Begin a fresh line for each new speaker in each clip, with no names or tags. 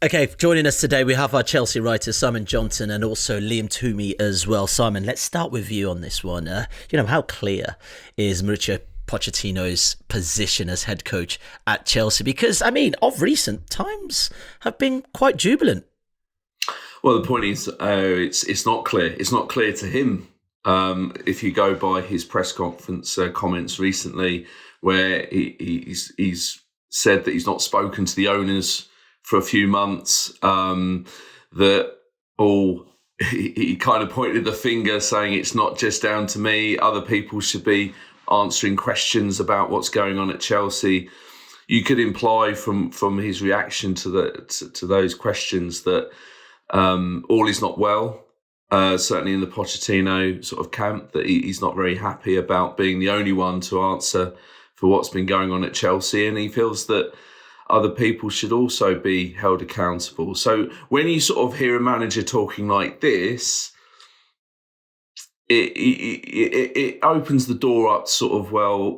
Okay, joining us today, we have our Chelsea writers, Simon Johnson and also Liam Twomey as well. Simon, let's start with you on this one. How clear is Mauricio Pochettino's position as head coach at Chelsea? Because, of recent times have been quite jubilant.
Well, the point is, it's not clear. It's not clear to him. If you go by his press conference comments recently, where he's said that he's not spoken to the owners for a few months, he kind of pointed the finger saying it's not just down to me. Other people should be answering questions about what's going on at Chelsea. You could imply from his reaction to those questions that all is not well. Certainly in the Pochettino sort of camp, that he's not very happy about being the only one to answer for what's been going on at Chelsea, and he feels that other people should also be held accountable. So when you sort of hear a manager talking like this, it opens the door up to sort of,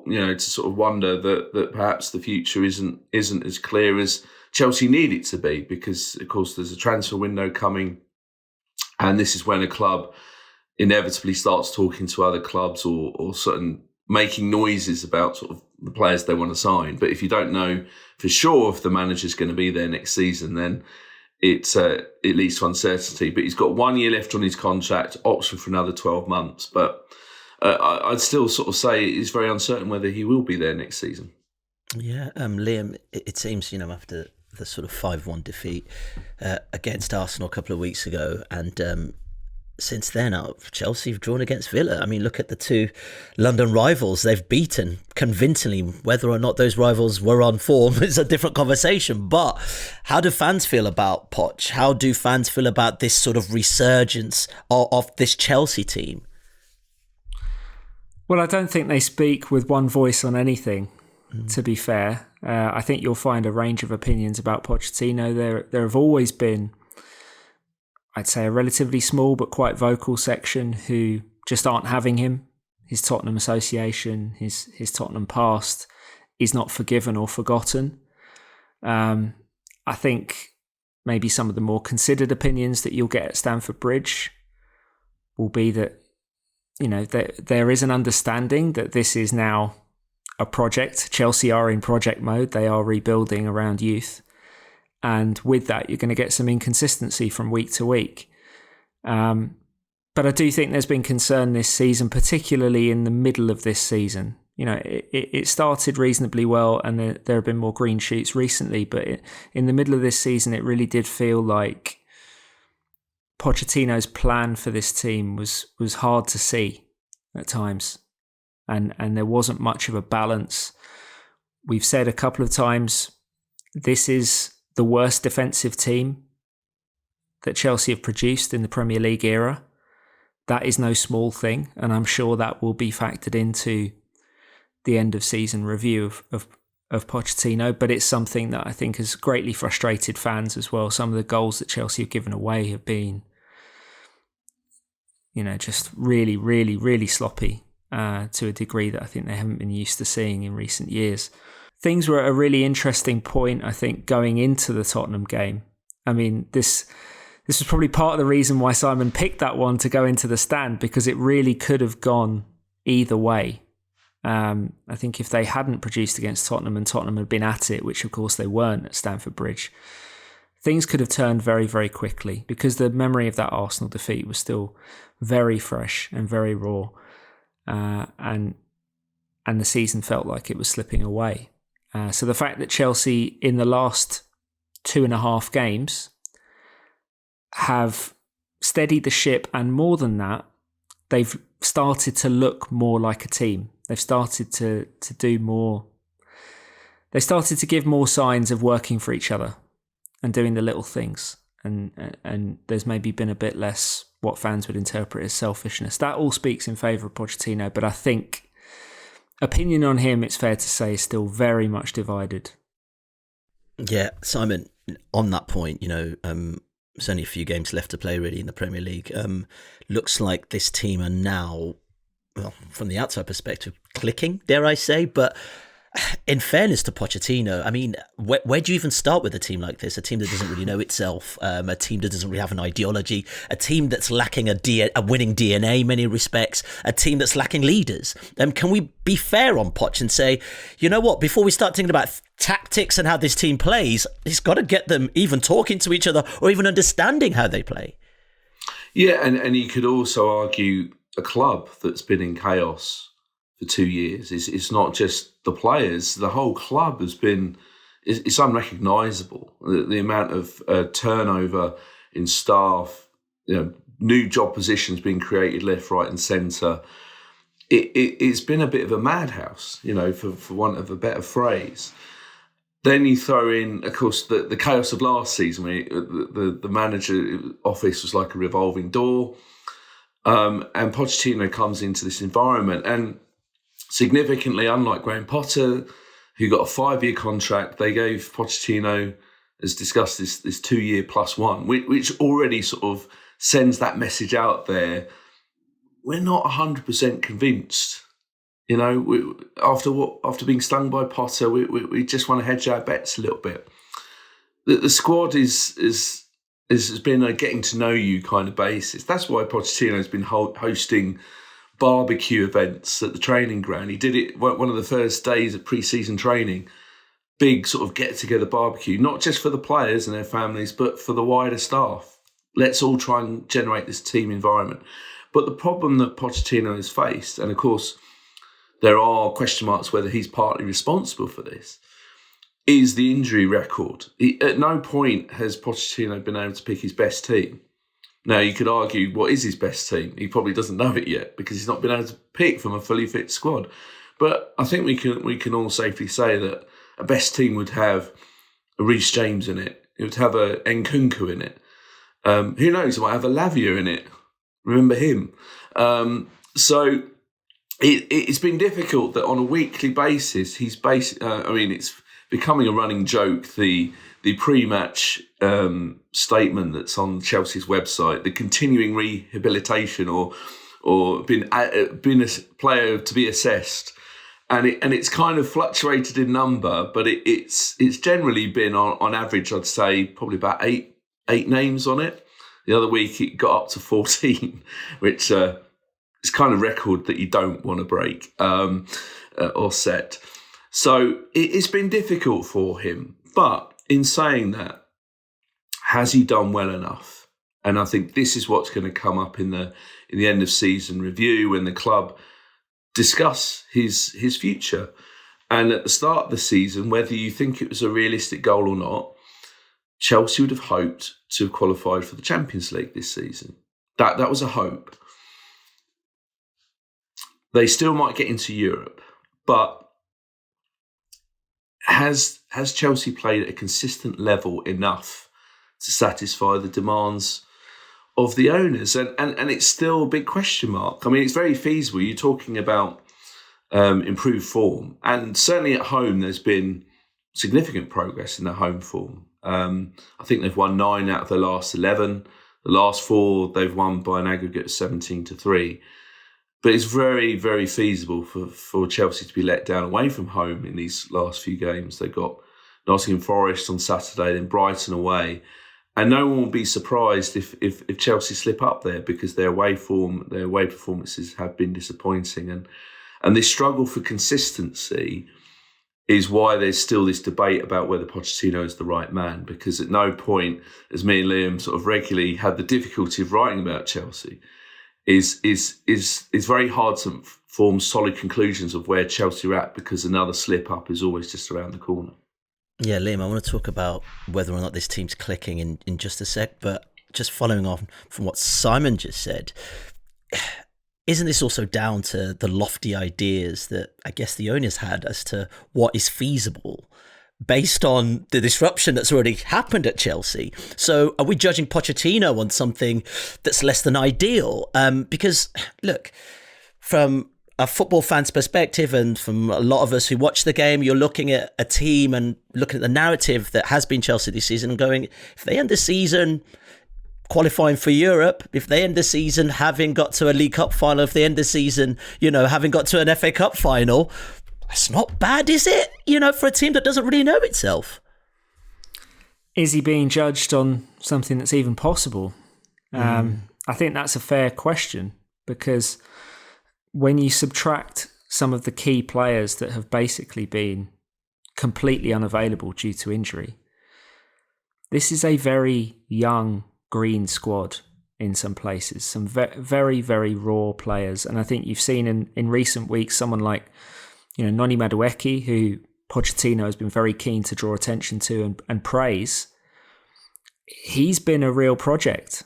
to sort of wonder that perhaps the future isn't as clear as Chelsea need it to be, because of course there's a transfer window coming, and this is when a club inevitably starts talking to other clubs or certain making noises about sort of the players they want to sign. But if you don't know for sure if the manager's going to be there next season, then it leads to uncertainty. But he's got 1 year left on his contract, option for another 12 months. But I'd still sort of say it's very uncertain whether he will be there next season.
Yeah, Liam, it seems, after the sort of 5-1 defeat against Arsenal a couple of weeks ago, and since then, Chelsea have drawn against Villa. Look at the two London rivals they've beaten convincingly. Whether or not those rivals were on form is a different conversation. But how do fans feel about Poch? How do fans feel about this sort of resurgence of this Chelsea team?
Well, I don't think they speak with one voice on anything, to be fair. I think you'll find a range of opinions about Pochettino. There have always been, I'd say, a relatively small but quite vocal section who just aren't having him. His Tottenham association, his Tottenham past is not forgiven or forgotten. I think maybe some of the more considered opinions that you'll get at Stamford Bridge will be that, there is an understanding that this is now a project. Chelsea are in project mode. They are rebuilding around youth. And with that, you're going to get some inconsistency from week to week. But I do think there's been concern this season, particularly in the middle of this season. It started reasonably well, and there have been more green shoots recently. But in the middle of this season, it really did feel like Pochettino's plan for this team was hard to see at times. And there wasn't much of a balance. We've said a couple of times, this is the worst defensive team that Chelsea have produced in the Premier League era. That is no small thing, and I'm sure that will be factored into the end of season review of Pochettino, but it's something that I think has greatly frustrated fans as well. Some of the goals that Chelsea have given away have been, just really, really, really sloppy to a degree that I think they haven't been used to seeing in recent years. Things were at a really interesting point, I think, going into the Tottenham game. This was probably part of the reason why Simon picked that one to go into the stand, because it really could have gone either way. I think if they hadn't produced against Tottenham and Tottenham had been at it, which of course they weren't at Stamford Bridge, things could have turned very, very quickly, because the memory of that Arsenal defeat was still very fresh and very raw. And the season felt like it was slipping away. So the fact that Chelsea in the last 2.5 games have steadied the ship, and more than that, they've started to look more like a team. They've started to do more. They started to give more signs of working for each other and doing the little things. And there's maybe been a bit less what fans would interpret as selfishness. That all speaks in favour of Pochettino, but I think opinion on him, it's fair to say, is still very much divided.
Yeah, Simon, on that point, there's only a few games left to play really in the Premier League. Looks like this team are now, well, from the outside perspective, clicking, dare I say, but In fairness to Pochettino, I mean, where do you even start with a team like this? A team that doesn't really know itself, a team that doesn't really have an ideology, a team that's lacking a winning DNA in many respects, a team that's lacking leaders. Can we be fair on Poch and say, you know what, before we start thinking about tactics and how this team plays, he's got to get them even talking to each other or even understanding how they play?
Yeah, and you could also argue a club that's been in chaos for 2 years. It's not just the players. The whole club has been, it's unrecognisable. The amount of turnover in staff, new job positions being created left, right and centre. It's been a bit of a madhouse, for want of a better phrase. Then you throw in, of course, the chaos of last season, where the manager office was like a revolving door. And Pochettino comes into this environment, and significantly, unlike Graham Potter, who got a 5-year contract, they gave Pochettino, as discussed, this 2-year +1, which already sort of sends that message out there. We're not 100% convinced. After being stung by Potter, we just want to hedge our bets a little bit. The squad has been a getting to know you kind of basis. That's why Pochettino has been hosting barbecue events at the training ground. He did it one of the first days of pre-season training. Big sort of get-together barbecue, not just for the players and their families, but for the wider staff. Let's all try and generate this team environment. But the problem that Pochettino has faced, and of course there are question marks whether he's partly responsible for this, is the injury record. At no point has Pochettino been able to pick his best team. Now, you could argue, what is his best team? He probably doesn't know it yet because he's not been able to pick from a fully fit squad. But I think we can all safely say that a best team would have a Reece James in it. It would have a Nkunku in it. Who knows? It might have a Lavia in it. Remember him. So it's been difficult that on a weekly basis, he's it's becoming a running joke, the pre-match statement that's on Chelsea's website, the continuing rehabilitation or been a player to be assessed, and it's kind of fluctuated in number, but it's generally been on average, I'd say probably about eight names on it. The other week it got up to 14, which is kind of record that you don't want to break or set. So it's been difficult for him, but in saying that, has he done well enough? And I think this is what's going to come up in the end of season review when the club discuss his future. And at the start of the season, whether you think it was a realistic goal or not, Chelsea would have hoped to have qualified for the Champions League this season. That was a hope. They still might get into Europe, but has Chelsea played at a consistent level enough to satisfy the demands of the owners? And it's still a big question mark. I mean, it's very feasible. You're talking about improved form. And certainly at home, there's been significant progress in their home form. I think they've won 9 out of their last 11. The last 4, they've won by an aggregate of 17-3. But it's very, very feasible for Chelsea to be let down away from home in these last few games. They've got Nottingham Forest on Saturday, then Brighton away. And no one will be surprised if Chelsea slip up there because their away performances have been disappointing. And this struggle for consistency is why there's still this debate about whether Pochettino is the right man. Because at no point, as me and Liam sort of regularly had the difficulty of writing about Chelsea, is very hard to form solid conclusions of where Chelsea are at because another slip up is always just around the corner.
Yeah, Liam, I want to talk about whether or not this team's clicking in just a sec, but just following on from what Simon just said, isn't this also down to the lofty ideas that I guess the owners had as to what is feasible based on the disruption that's already happened at Chelsea? So are we judging Pochettino on something that's less than ideal? Because, look, from a football fan's perspective and from a lot of us who watch the game, you're looking at a team and looking at the narrative that has been Chelsea this season and going, if they end the season qualifying for Europe, if they end the season having got to a League Cup final, if they end the season, having got to an FA Cup final, It's not bad, is it? For a team that doesn't really know itself.
Is he being judged on something that's even possible? I think that's a fair question, because when you subtract some of the key players that have basically been completely unavailable due to injury, this is a very young green squad in some places, some very, very raw players. And I think you've seen in recent weeks someone like, Noni Madueke, who Pochettino has been very keen to draw attention to and praise. He's been a real project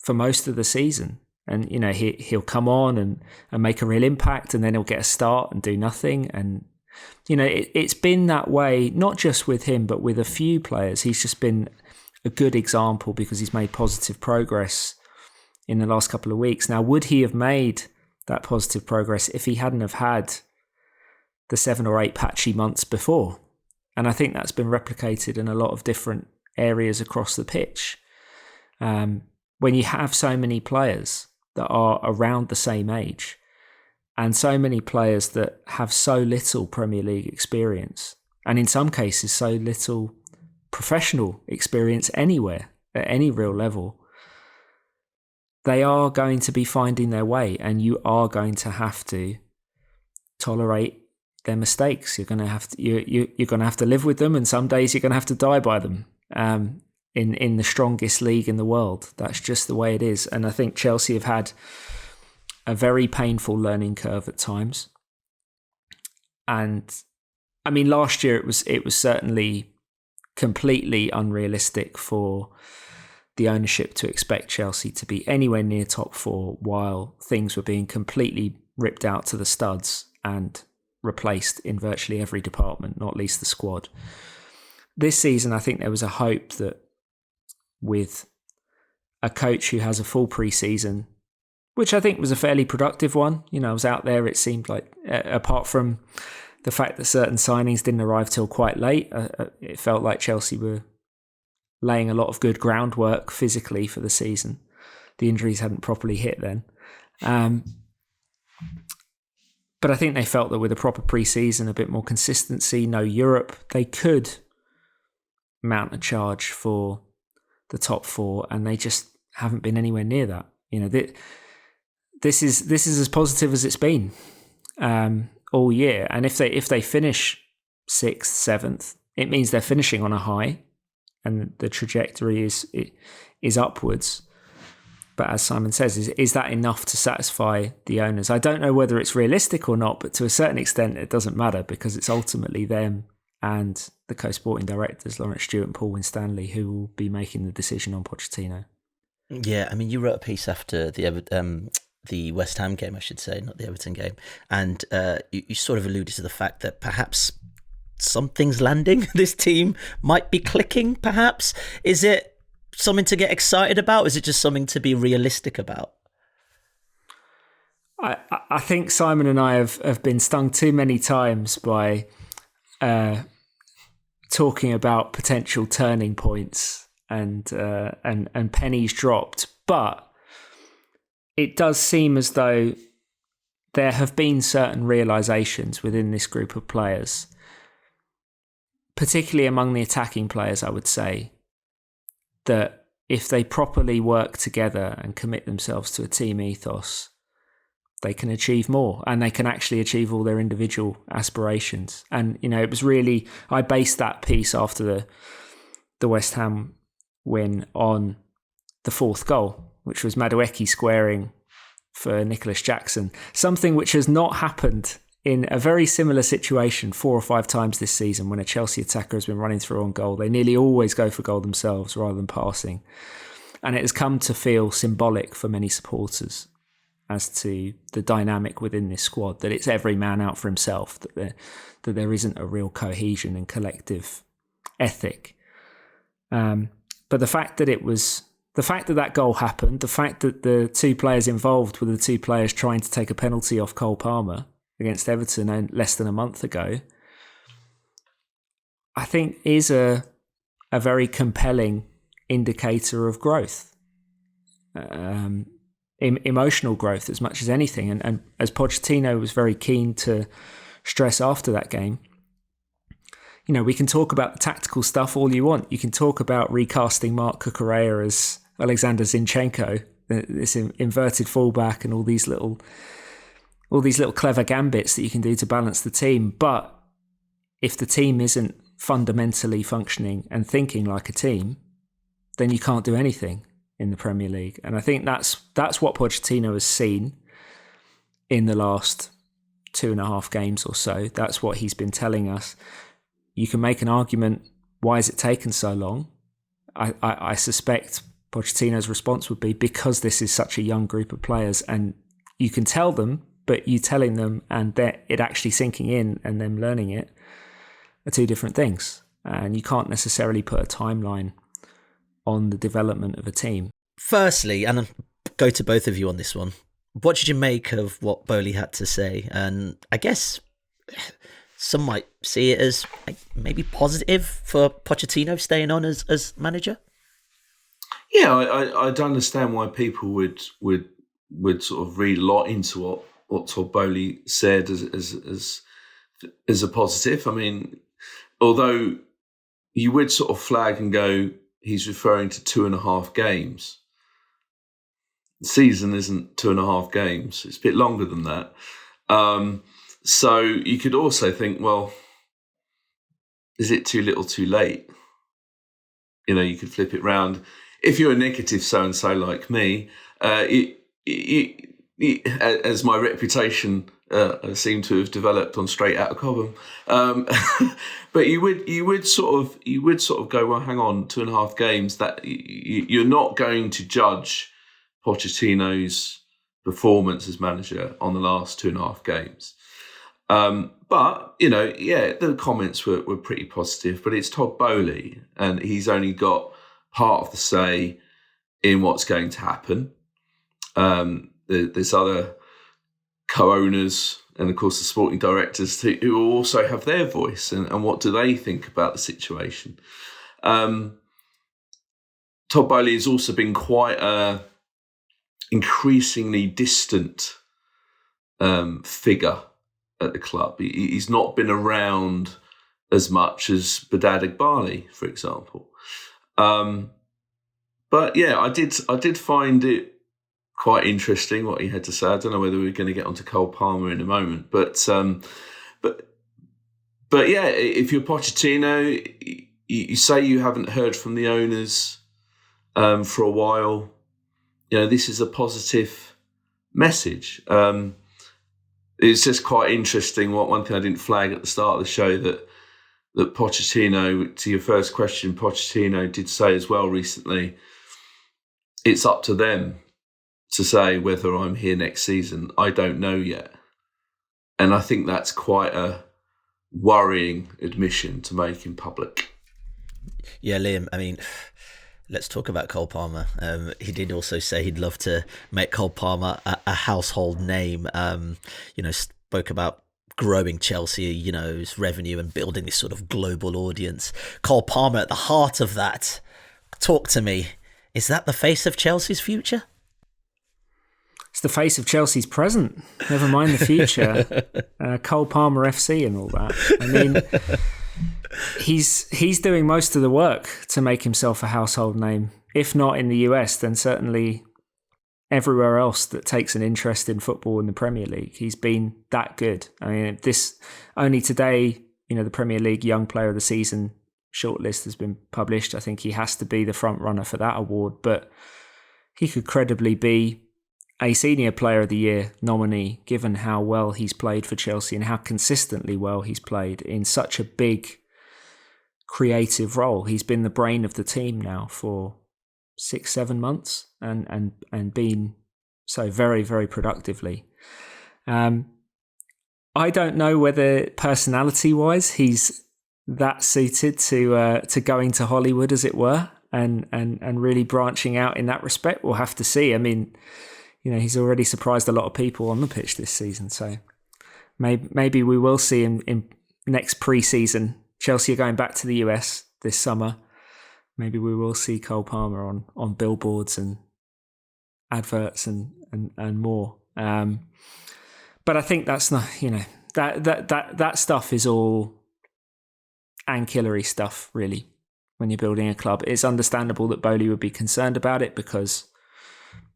for most of the season. And, he'll come on and make a real impact, and then he'll get a start and do nothing. And, it's been that way, not just with him, but with a few players. He's just been a good example because he's made positive progress in the last couple of weeks. Now, would he have made that positive progress if he hadn't have had the 7 or 8 patchy months before? And I think that's been replicated in a lot of different areas across the pitch. When you have so many players that are around the same age, and so many players that have so little Premier League experience, and in some cases so little professional experience anywhere at any real level, they are going to be finding their way, and you are going to have to tolerate their mistakes. You're going to have to you're going to have to live with them, and some days you're going to have to die by them. In the strongest league in the world, that's just the way it is. And I think Chelsea have had a very painful learning curve at times. And I mean, last year it was certainly completely unrealistic for the ownership to expect Chelsea to be anywhere near top 4 while things were being completely ripped out to the studs and replaced in virtually every department, not least the squad. This season, I think there was a hope that with a coach who has a full pre-season, which I think was a fairly productive one. I was out there, it seemed like, apart from the fact that certain signings didn't arrive till quite late, it felt like Chelsea were laying a lot of good groundwork physically for the season. The injuries hadn't properly hit then. But I think they felt that with a proper pre-season, a bit more consistency, no Europe, they could mount a charge for the top 4, and they just haven't been anywhere near that. This is as positive as it's been all year. And if they finish 6th, 7th, it means they're finishing on a high, and the trajectory is upwards. But as Simon says, is that enough to satisfy the owners? I don't know whether it's realistic or not, but to a certain extent, it doesn't matter, because it's ultimately them and the co-sporting directors, Lawrence Stewart and Paul Winstanley, who will be making the decision on Pochettino.
Yeah, I mean, you wrote a piece after the West Ham game, I should say, not the Everton game, and you sort of alluded to the fact that perhaps something's landing. This team might be clicking, perhaps. Is it something to get excited about? Is it just something to be realistic about?
I think Simon and I have been stung too many times by talking about potential turning points and pennies dropped, but it does seem as though there have been certain realizations within this group of players, particularly among the attacking players, I would say, that if they properly work together and commit themselves to a team ethos, they can achieve more, and they can actually achieve all their individual aspirations. And, it was really, I based that piece after the West Ham win on the 4th goal, which was Madueke squaring for Nicholas Jackson, something which has not happened in a very similar situation 4 or 5 times this season. When a Chelsea attacker has been running through on goal, they nearly always go for goal themselves rather than passing. And it has come to feel symbolic for many supporters as to the dynamic within this squad, that it's every man out for himself, that there isn't a real cohesion and collective ethic. But the fact that that goal happened, the fact that the 2 players involved were the 2 players trying to take a penalty off Cole Palmer against Everton less than a month ago, I think is a very compelling indicator of growth. Emotional growth as much as anything. And as Pochettino was very keen to stress after that game. You know, we can talk about the tactical stuff all you want. You can talk about recasting Mark Cucurella as Alexander Zinchenko, this inverted fullback, and all these little clever gambits that you can do to balance the team. But if the team isn't fundamentally functioning and thinking like a team, then you can't do anything in the Premier League. And I think that's what Pochettino has seen in the last 2.5 games or so. That's what he's been telling us. You can make an argument, why has it taken so long? I suspect Pochettino's response would be because this is such a young group of players, and you can tell them, but you telling them and it actually sinking in and them learning it are two different things. And you can't necessarily put a timeline on the development of a team.
Firstly, and I'll go to both of you on this one, what did you make of what Boehly had to say? And I guess some might see it as maybe positive for Pochettino staying on as manager.
Yeah, I'd understand why people would sort of read a lot into what Todd Boehly said as a positive. I mean, although you would sort of flag and go, he's referring to 2.5 games. The season isn't 2.5 games. It's a bit longer than that. So you could also think, well, is it too little too late? You know, you could flip it round. If you're a negative so-and-so like me, as my reputation seemed to have developed on Straight Outta Cobham, but you would sort of go, well, hang on, 2.5 games. That you're not going to judge Pochettino's performance as manager on the last 2.5 games. But, you know, yeah, the comments were pretty positive, but it's Todd Boehly and he's only got part of the say in what's going to happen. There's other co-owners and, of course, the sporting directors who also have their voice and what do they think about the situation. Todd Boehly has also been quite a increasingly distant figure at the club. He's not been around as much as Badad Igbali, for example. But yeah, I did find it quite interesting what he had to say. I don't know whether we're going to get onto Cole Palmer in a moment, but yeah, if you're Pochettino, you say you haven't heard from the owners for a while. You know, this is a positive message. It's just quite interesting. One thing I didn't flag at the start of the show that Pochettino, to your first question, Pochettino did say as well recently, it's up to them to say whether I'm here next season. I don't know yet. And I think that's quite a worrying admission to make in public.
Yeah, Liam, I mean, let's talk about Cole Palmer. He did also say he'd love to make Cole Palmer a household name. Spoke about growing Chelsea, his revenue and building this sort of global audience. Cole Palmer at the heart of that. Talk to me. Is that the face of Chelsea's future?
It's the face of Chelsea's present. Never mind the future. Cole Palmer FC and all that. I mean, he's doing most of the work to make himself a household name. If not in the US, then certainly everywhere else that takes an interest in football in the Premier League. He's been that good. I mean, only today, the Premier League Young Player of the Season shortlist has been published. I think he has to be the front runner for that award, but he could credibly be a Senior Player of the Year nominee, given how well he's played for Chelsea and how consistently well he's played in such a big creative role. He's been the brain of the team now for 6-7 months and been so very, very productively. I don't know whether personality-wise he's that suited to going to Hollywood, as it were, and really branching out in that respect. We'll have to see. I mean, he's already surprised a lot of people on the pitch this season, so maybe we will see him in next pre-season. Chelsea are going back to the US this summer. Maybe we will see Cole Palmer on billboards and adverts and more. But I think that's not, that stuff is all ancillary stuff, really. When you're building a club, it's understandable that Boehly would be concerned about it because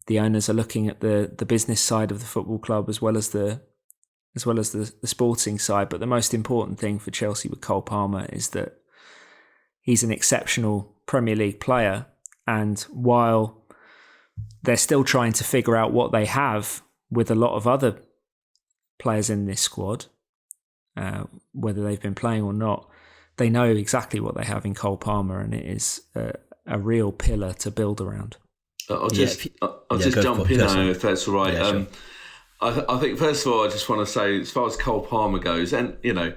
the owners are looking at the business side of the football club as well as the sporting side. But the most important thing for Chelsea with Cole Palmer is that he's an exceptional Premier League player, and while they're still trying to figure out what they have with a lot of other players in this squad, whether they've been playing or not, they know exactly what they have in Cole Palmer, and it is a real pillar to build around.
I'll just jump in, if that's all right. Yeah, sure. I think, first of all, I just want to say, as far as Cole Palmer goes, and, you know,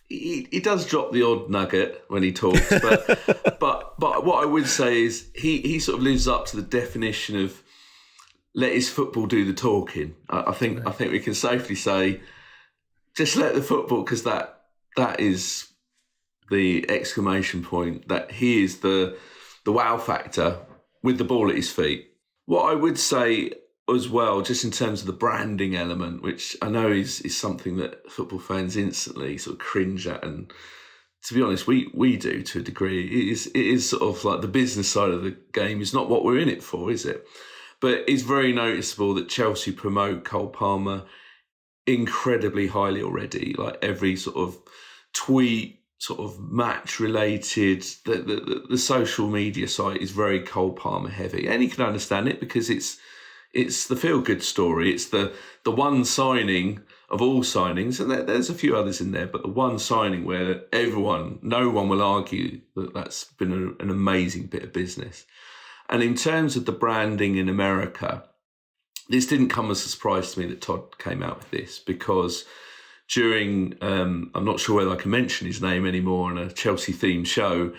he does drop the odd nugget when he talks, but but what I would say is he sort of lives up to the definition of let his football do the talking. I think we can safely say just let the football, because that is the exclamation point, that he is the wow factor with the ball at his feet. What I would say as well, just in terms of the branding element, which I know is something that football fans instantly sort of cringe at, and to be honest, we do to a degree. It is sort of like the business side of the game is not what we're in it for, is it? But it's very noticeable that Chelsea promote Cole Palmer incredibly highly already. Like every sort of tweet, sort of match related, the social media site is very Cole Palmer heavy, and you can understand it because it's the feel good story. It's the one signing of all signings, and there's a few others in there, but the one signing where no one will argue that that's been an amazing bit of business. And in terms of the branding in America, this didn't come as a surprise to me that Todd came out with this, because during, I'm not sure whether I can mention his name anymore on a Chelsea-themed show,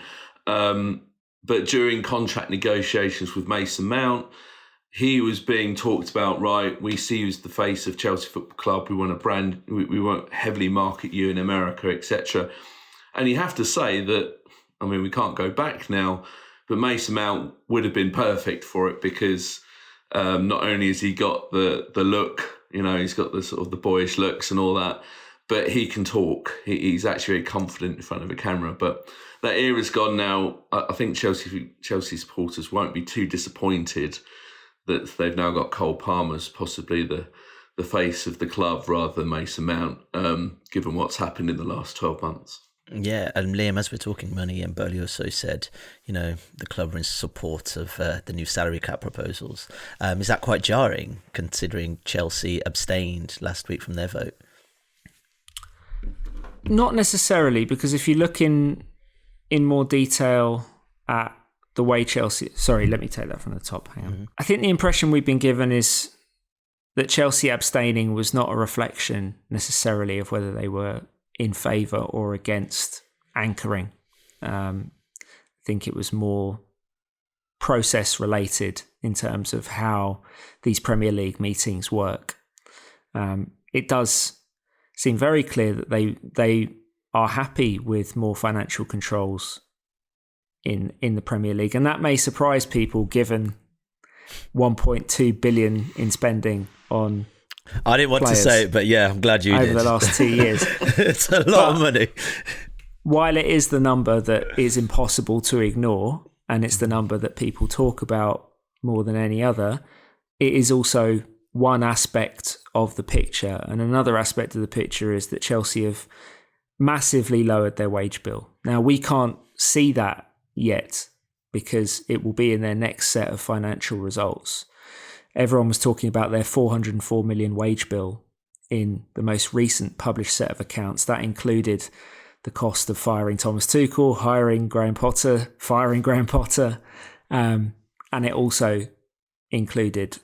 but during contract negotiations with Mason Mount, he was being talked about, right, we see you as the face of Chelsea Football Club, we want to brand, we won't heavily market you in America, etc. And you have to say that, I mean, we can't go back now, but Mason Mount would have been perfect for it, because not only has he got the look, you know, he's got the sort of the boyish looks and all that, but he can talk. He's actually very confident in front of a camera. But that era's gone now. I think Chelsea supporters won't be too disappointed that they've now got Cole Palmer as possibly the face of the club rather than Mason Mount, given what's happened in the last 12 months.
Yeah, and Liam, as we're talking money, and Boehly also said, you know, the club are in support of the new salary cap proposals. Is that quite jarring, considering Chelsea abstained last week from their vote?
Not necessarily, because if you look in more detail at the way Chelsea... Sorry, let me take that from the top. Hang on. Mm-hmm. I think the impression we've been given is that Chelsea abstaining was not a reflection necessarily of whether they were in favour or against anchoring. I think it was more process related in terms of how these Premier League meetings work. It does seem very clear that they are happy with more financial controls in the Premier League, and that may surprise people given 1.2 billion in spending on...
I didn't want to say it, but yeah, I'm glad you did.
Over the last 2 years.
It's a lot of money.
While it is the number that is impossible to ignore, and it's the number that people talk about more than any other, it is also one aspect of the picture. And another aspect of the picture is that Chelsea have massively lowered their wage bill. Now, we can't see that yet because it will be in their next set of financial results. Everyone was talking about their 404 million wage bill in the most recent published set of accounts. That included the cost of firing Thomas Tuchel, hiring Graham Potter, firing Graham Potter. And it also included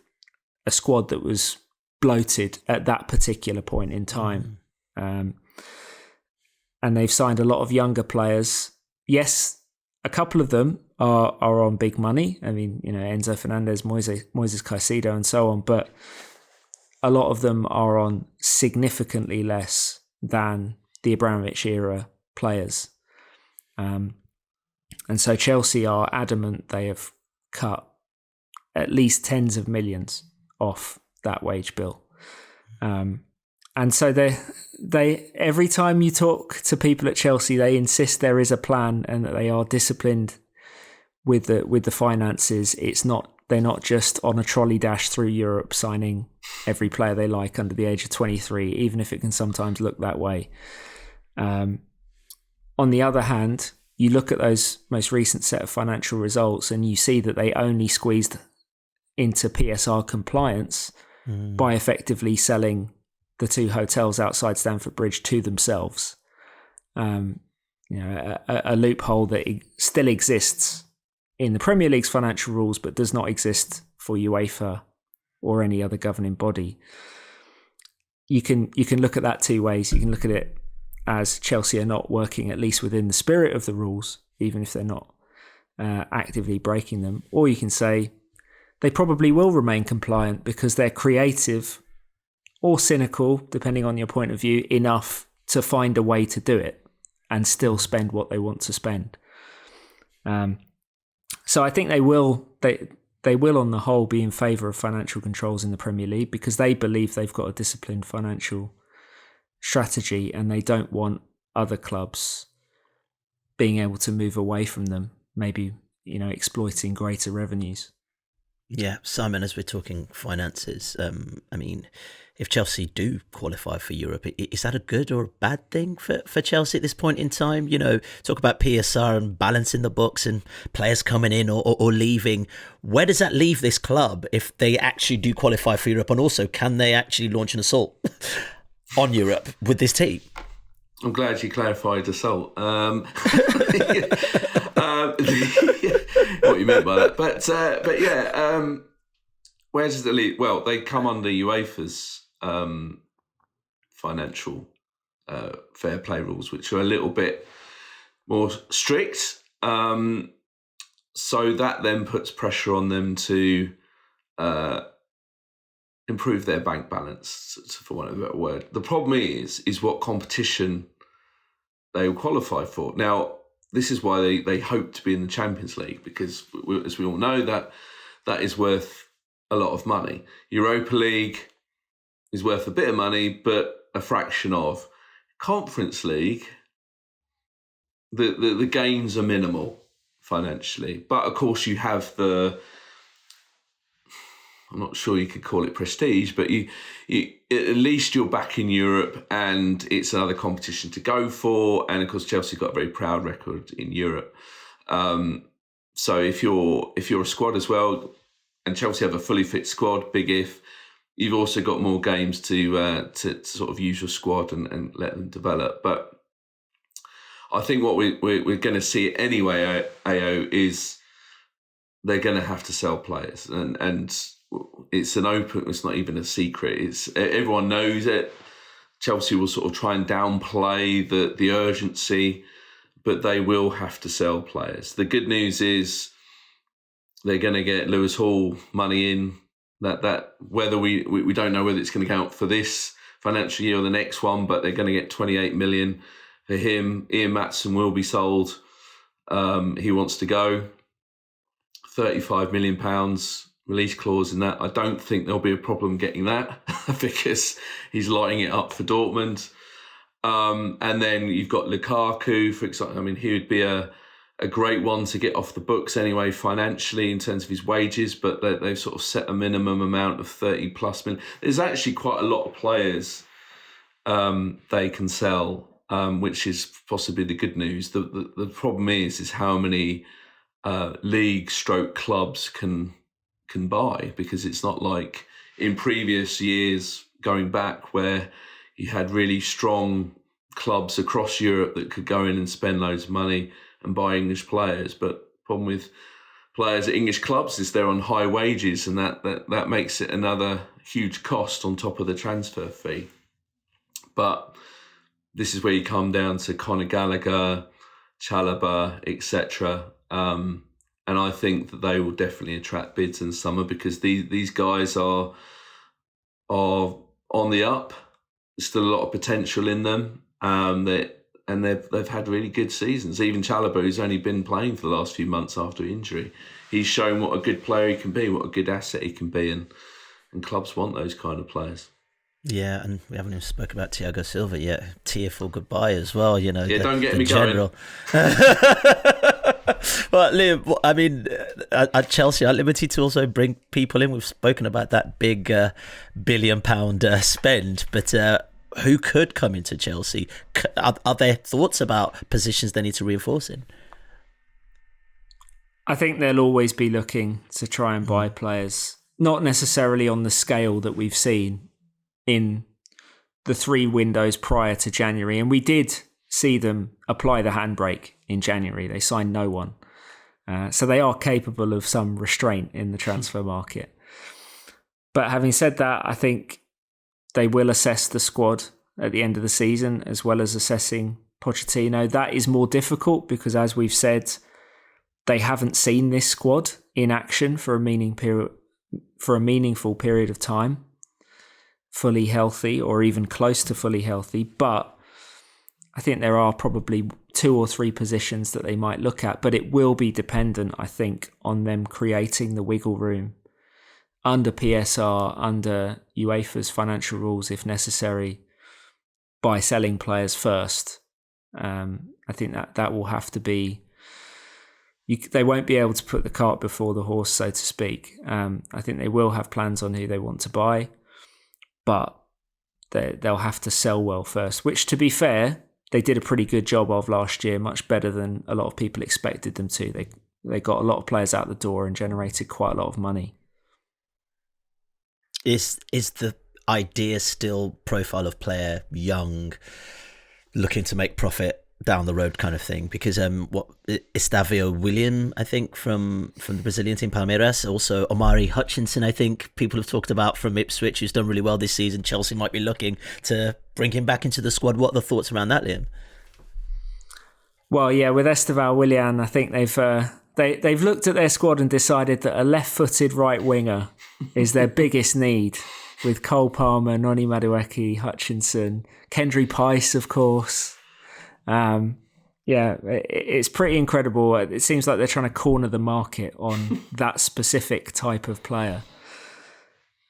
a squad that was bloated at that particular point in time. And they've signed a lot of younger players. Yes, a couple of them are on big money. I mean, you know, Enzo Fernandez, Moises Caicedo and so on, but a lot of them are on significantly less than the Abramovich era players. And so Chelsea are adamant they have cut at least tens of millions off that wage bill. And And so they every time you talk to people at Chelsea, they insist there is a plan and that they are disciplined with the finances. They're not just on a trolley dash through Europe signing every player they like under the age of 23, even if it can sometimes look that way. On the other hand, you look at those most recent set of financial results and you see that they only squeezed into PSR compliance by effectively selling the 2 hotels outside Stamford Bridge to themselves. A loophole that still exists in the Premier League's financial rules, but does not exist for UEFA or any other governing body. You can look at that 2 ways. You can look at it as Chelsea are not working at least within the spirit of the rules, even if they're not actively breaking them. Or you can say they probably will remain compliant because they're creative or cynical, depending on your point of view, enough to find a way to do it and still spend what they want to spend. So I think they will on the whole be in favour of financial controls in the Premier League because they believe they've got a disciplined financial strategy and they don't want other clubs being able to move away from them, maybe, exploiting greater revenues.
Yeah, Simon, as we're talking finances, if Chelsea do qualify for Europe, is that a good or a bad thing for Chelsea at this point in time? Talk about PSR and balancing the books and players coming in or leaving. Where does that leave this club if they actually do qualify for Europe? And also, can they actually launch an assault on Europe with this team?
I'm glad you clarified assault. What you meant by that, but yeah, where does it lead? Well, they come under UEFA's financial fair play rules, which are a little bit more strict. So that then puts pressure on them to improve their bank balance, for want of a better word. The problem is what competition they will qualify for. Now, this is why they hope to be in the Champions League, because as we all know, that is worth a lot of money. Europa League is worth a bit of money, but a fraction of. Conference League, the gains are minimal financially. But of course you have I'm not sure you could call it prestige, but you at least you're back in Europe and it's another competition to go for. And of course, Chelsea got a very proud record in Europe. So if you're a squad as well, and Chelsea have a fully fit squad, big if, you've also got more games to sort of use your squad and let them develop. But I think what we're going to see anyway, Ayo, is they're going to have to sell players, and it's not even a secret. Everyone knows it. Chelsea will sort of try and downplay the urgency, but they will have to sell players. The good news is they're going to get Lewis Hall money in. That whether we don't know whether it's going to count for this financial year or the next one, but they're going to get 28 million for him. Ian Maatsen will be sold. He wants to go. £35 million release clause in that. I don't think there'll be a problem getting that because he's lighting it up for Dortmund. And then you've got Lukaku, for example. I mean, he would be a great one to get off the books anyway financially in terms of his wages, but they've sort of set a minimum amount of 30 plus million. There's actually quite a lot of players they can sell, which is possibly the good news. The problem is how many league stroke clubs can buy, because it's not like in previous years going back where you had really strong clubs across Europe that could go in and spend loads of money and buy English players. But the problem with players at English clubs is they're on high wages, and that makes it another huge cost on top of the transfer fee. But this is where you come down to Conor Gallagher, Chalobah, etc. And I think that they will definitely attract bids in summer, because these guys are on the up. There's still a lot of potential in them. They've had really good seasons. Even Chalobah, who's only been playing for the last few months after injury, he's shown what a good player he can be, what a good asset he can be, and clubs want those kind of players.
Yeah, and we haven't even spoken about Thiago Silva yet. Tearful goodbye as well,
Yeah, don't get me going.
Well, Liam, I mean, at Chelsea, at liberty to also bring people in. We've spoken about that big £1 billion spend, but who could come into Chelsea? Are there thoughts about positions they need to reinforce in?
I think they'll always be looking to try and buy players, not necessarily on the scale that we've seen in the 3 windows prior to January. And we did see them apply the handbrake in January. They signed no one. So they are capable of some restraint in the transfer market. But having said that, I think they will assess the squad at the end of the season, as well as assessing Pochettino. That is more difficult because, as we've said, they haven't seen this squad in action for a meaningful period of time, fully healthy or even close to fully healthy. But I think there are probably 2 or 3 positions that they might look at, but it will be dependent, I think, on them creating the wiggle room under PSR, under UEFA's financial rules, if necessary, by selling players first. I think that will have to be... they won't be able to put the cart before the horse, so to speak. I think they will have plans on who they want to buy, but they'll have to sell well first, which, to be fair, they did a pretty good job of last year, much better than a lot of people expected them to. They got a lot of players out the door and generated quite a lot of money.
Is the idea still profile of player young, looking to make profit down the road kind of thing? Because Estavio William, I think, from the Brazilian team Palmeiras, also Omari Hutchinson, I think people have talked about, from Ipswich, who's done really well this season. Chelsea might be looking to bring him back into the squad. What are the thoughts around that, Liam?
Well, yeah, with Estavio William, I think they've looked at their squad and decided that a left-footed right winger is their biggest need, with Cole Palmer, Noni Madueke, Hutchinson, Kendry Pice, of course. It's pretty incredible. It seems like they're trying to corner the market on that specific type of player.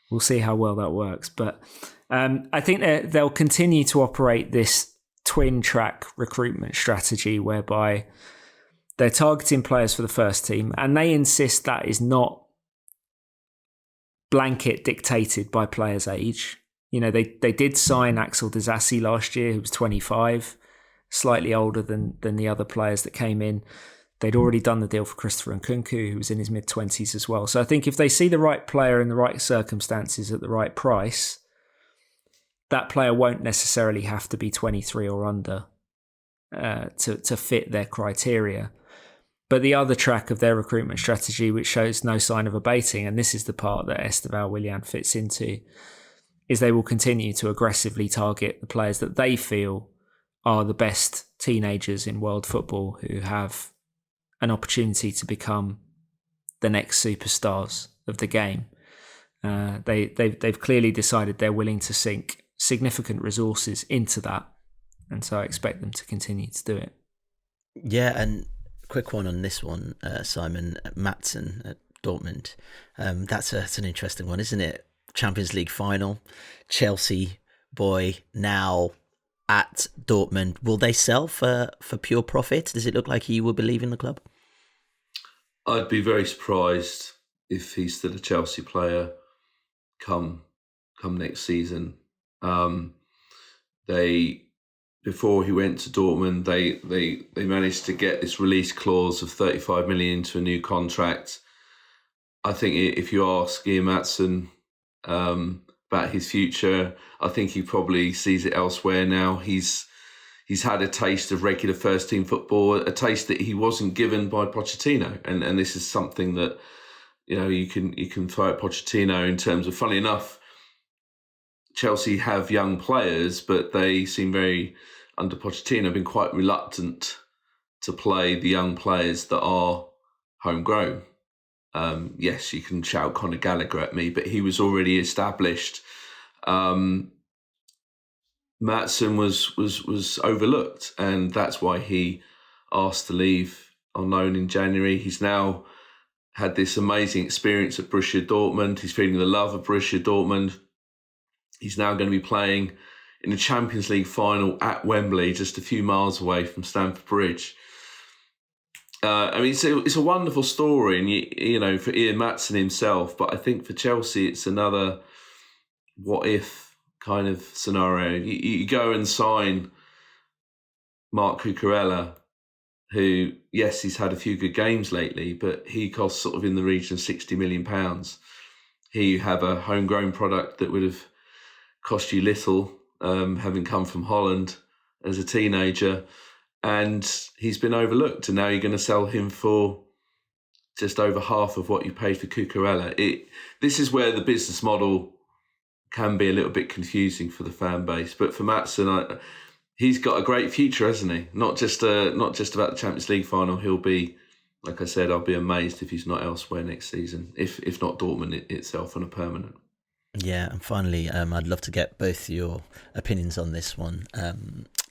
We'll see how well that works. But I think they'll continue to operate this twin track recruitment strategy whereby they're targeting players for the first team, and they insist that is not blanket dictated by players' age. You know, they did sign Axel Disasi last year, who was 25, slightly older than the other players that came in. They'd already done the deal for Christopher Nkunku, who was in his mid-20s as well. So I think if they see the right player in the right circumstances at the right price, that player won't necessarily have to be 23 or under to fit their criteria. But the other track of their recruitment strategy, which shows no sign of abating, and this is the part that Estavio William fits into, is they will continue to aggressively target the players that they feel are the best teenagers in world football who have an opportunity to become the next superstars of the game. They've clearly decided they're willing to sink significant resources into that, and so I expect them to continue to do it.
Yeah, and quick one on this one, Simon. Maatsen at Dortmund. That's an interesting one, isn't it? Champions League final, Chelsea boy now at Dortmund. Will they sell for pure profit? Does it look like he will be leaving the club?
I'd be very surprised if he's still a Chelsea player come next season. Before he went to Dortmund, they managed to get this release clause of 35 million into a new contract. I think if you ask Ian Maatsen about his future, I think he probably sees it elsewhere now. He's had a taste of regular first team football, a taste that he wasn't given by Pochettino, and this is something that you can throw at Pochettino in terms of, funnily enough, Chelsea have young players, but they seem under Pochettino, been quite reluctant to play the young players that are homegrown. Yes, you can shout Conor Gallagher at me, but he was already established. Maatsen was overlooked, and that's why he asked to leave on loan in January. He's now had this amazing experience at Borussia Dortmund. He's feeling the love of Borussia Dortmund. He's now going to be playing in the Champions League final at Wembley, just a few miles away from Stamford Bridge. It's a wonderful story, and you know, for Ian Maatsen himself. But I think for Chelsea, it's another what if kind of scenario. You go and sign Marc Cucurella, who, yes, he's had a few good games lately, but he costs sort of in the region of £60 million. Here you have a homegrown product that would have cost you little, having come from Holland as a teenager. And he's been overlooked, and now you're going to sell him for just over half of what you paid for Cucurella. This is where the business model can be a little bit confusing for the fan base. But for Maatsen, he's got a great future, hasn't he? Not just about the Champions League final. He'll be, like I said, I'll be amazed if he's not elsewhere next season, if not Dortmund itself on a permanent.
Yeah, and finally, I'd love to get both your opinions on this one.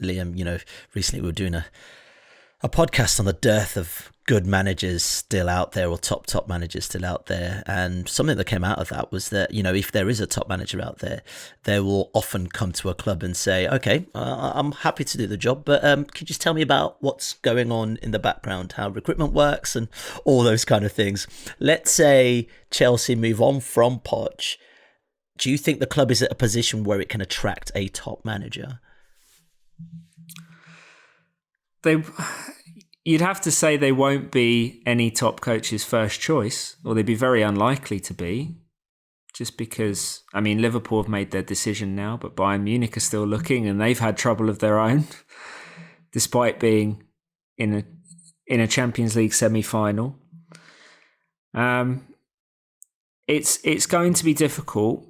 Liam, you know, recently we were doing a podcast on the dearth of good managers still out there, or top managers still out there. And something that came out of that was that, you know, if there is a top manager out there, they will often come to a club and say, okay, I'm happy to do the job, but could you just tell me about what's going on in the background, how recruitment works and all those kind of things. Let's say Chelsea move on from Poch. Do you think the club is at a position where it can attract a top manager?
You'd have to say they won't be any top coach's first choice, or they'd be very unlikely to be, just because, I mean, Liverpool have made their decision now, but Bayern Munich are still looking, and they've had trouble of their own, despite being in a Champions League semi-final. It's going to be difficult.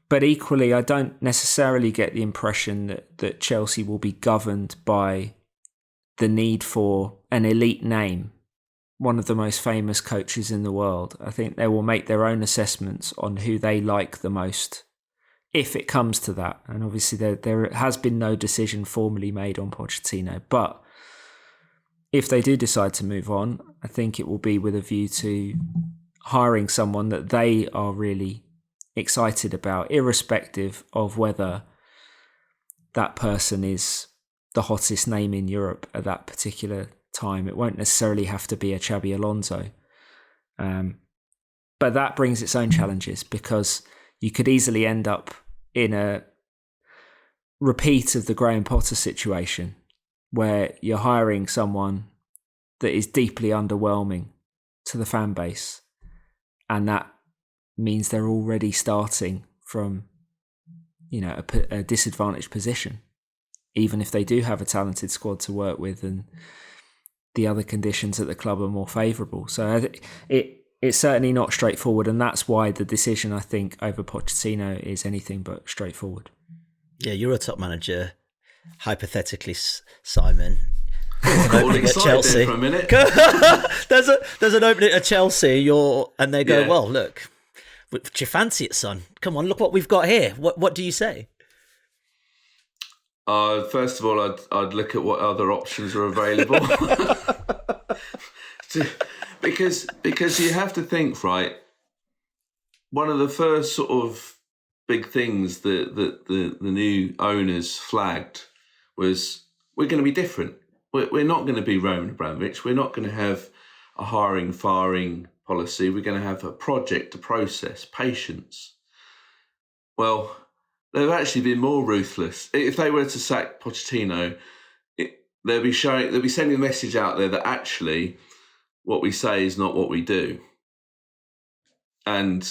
But equally, I don't necessarily get the impression that Chelsea will be governed by the need for an elite name, one of the most famous coaches in the world. I think they will make their own assessments on who they like the most, if it comes to that. And obviously, there has been no decision formally made on Pochettino. But if they do decide to move on, I think it will be with a view to hiring someone that they are really excited about, irrespective of whether that person is the hottest name in Europe at that particular time. It won't necessarily have to be a Xabi Alonso. But that brings its own challenges, because you could easily end up in a repeat of the Graham Potter situation, where you're hiring someone that is deeply underwhelming to the fan base, and that means they're already starting from, you know, a disadvantaged position, even if they do have a talented squad to work with and the other conditions at the club are more favourable. So it's certainly not straightforward, and that's why the decision, I think, over Pochettino is anything but straightforward.
Yeah, you're a top manager, hypothetically, Simon.
Opening at Chelsea for a minute.
there's an opening at Chelsea. And they go, well, look. Do you fancy it, son? Come on, look what we've got here. What do you say?
First of all, I'd look at what other options are available. because you have to think, right? One of the first sort of big things that the new owners flagged was, we're going to be different. We're not going to be Roman Abramovich. We're not going to have a hiring, firing policy. We're going to have a project, a process, patience. Well, they've actually been more ruthless. If they were to sack Pochettino, they'll be sending a message out there that actually what we say is not what we do. And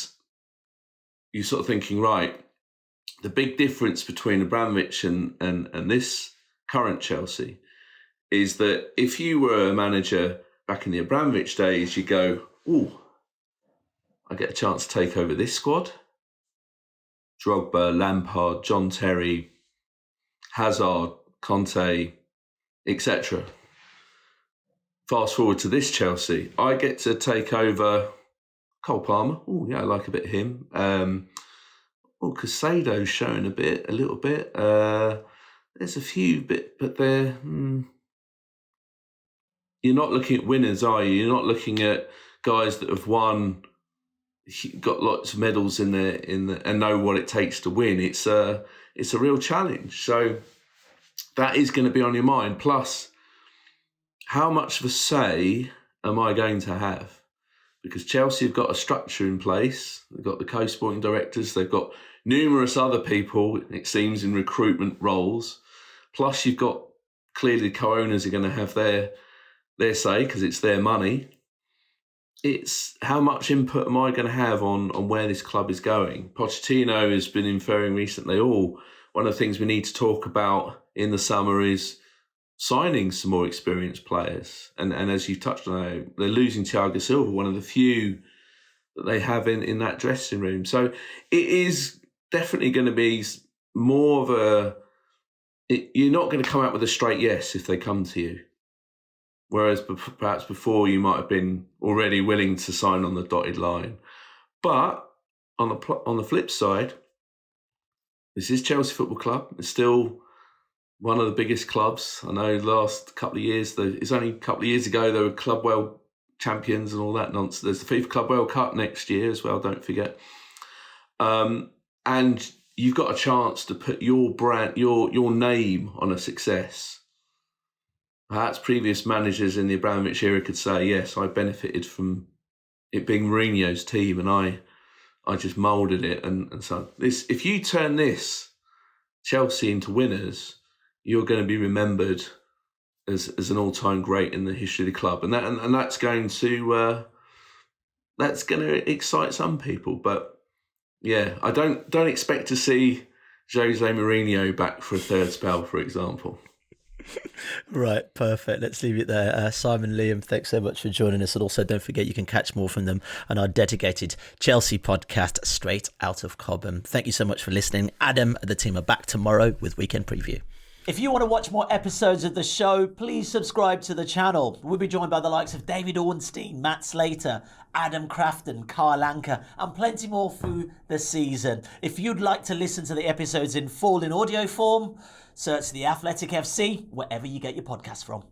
you're sort of thinking, right, the big difference between Abramovich and this current Chelsea is that if you were a manager back in the Abramovich days, you go, ooh, I get a chance to take over this squad. Drogba, Lampard, John Terry, Hazard, Conte, etc. Fast forward to this Chelsea, I get to take over Cole Palmer. Oh, yeah, I like a bit of him. Casado's showing a little bit. There's a few bit, but they're... You're not looking at winners, are you? You're not looking at guys that have won got lots of medals in the and know what it takes to win. It's a real challenge. So that is going to be on your mind. Plus, how much of a say am I going to have? Because Chelsea have got a structure in place. They've got the co-sporting directors. They've got numerous other people, it seems, in recruitment roles. Plus, you've got clearly the co-owners are going to have their say because it's their money. It's how much input am I going to have on where this club is going? Pochettino has been inferring recently, one of the things we need to talk about in the summer is signing some more experienced players. And as you've touched on, they're losing Thiago Silva, one of the few that they have in that dressing room. So it is definitely going to be more of you're not going to come out with a straight yes if they come to you. Whereas perhaps before you might have been already willing to sign on the dotted line. But on the flip side, this is Chelsea Football Club. It's still one of the biggest clubs. I know the last couple of years, it's only a couple of years ago, they were Club World champions and all that nonsense. There's the FIFA Club World Cup next year as well, don't forget. And you've got a chance to put your brand, your name on a success. Perhaps previous managers in the Abramovich era could say, yes, I benefited from it being Mourinho's team and I just moulded it. And so if you turn this Chelsea into winners, you're going to be remembered as an all-time great in the history of the club. And that's going to excite some people. But yeah, I don't expect to see Jose Mourinho back for a third spell, for example.
Right, perfect. Let's leave it there. Simon, Liam, thanks so much for joining us. And also don't forget you can catch more from them on our dedicated Chelsea podcast, Straight Out of Cobham. Thank you so much for listening. Adam and the team are back tomorrow with Weekend Preview.
If you want to watch more episodes of the show, please subscribe to the channel. We'll be joined by the likes of David Ornstein, Matt Slater, Adam Crafton, Carl Anker, and plenty more through the season. If you'd like to listen to the episodes in full in audio form, search The Athletic FC wherever you get your podcasts from.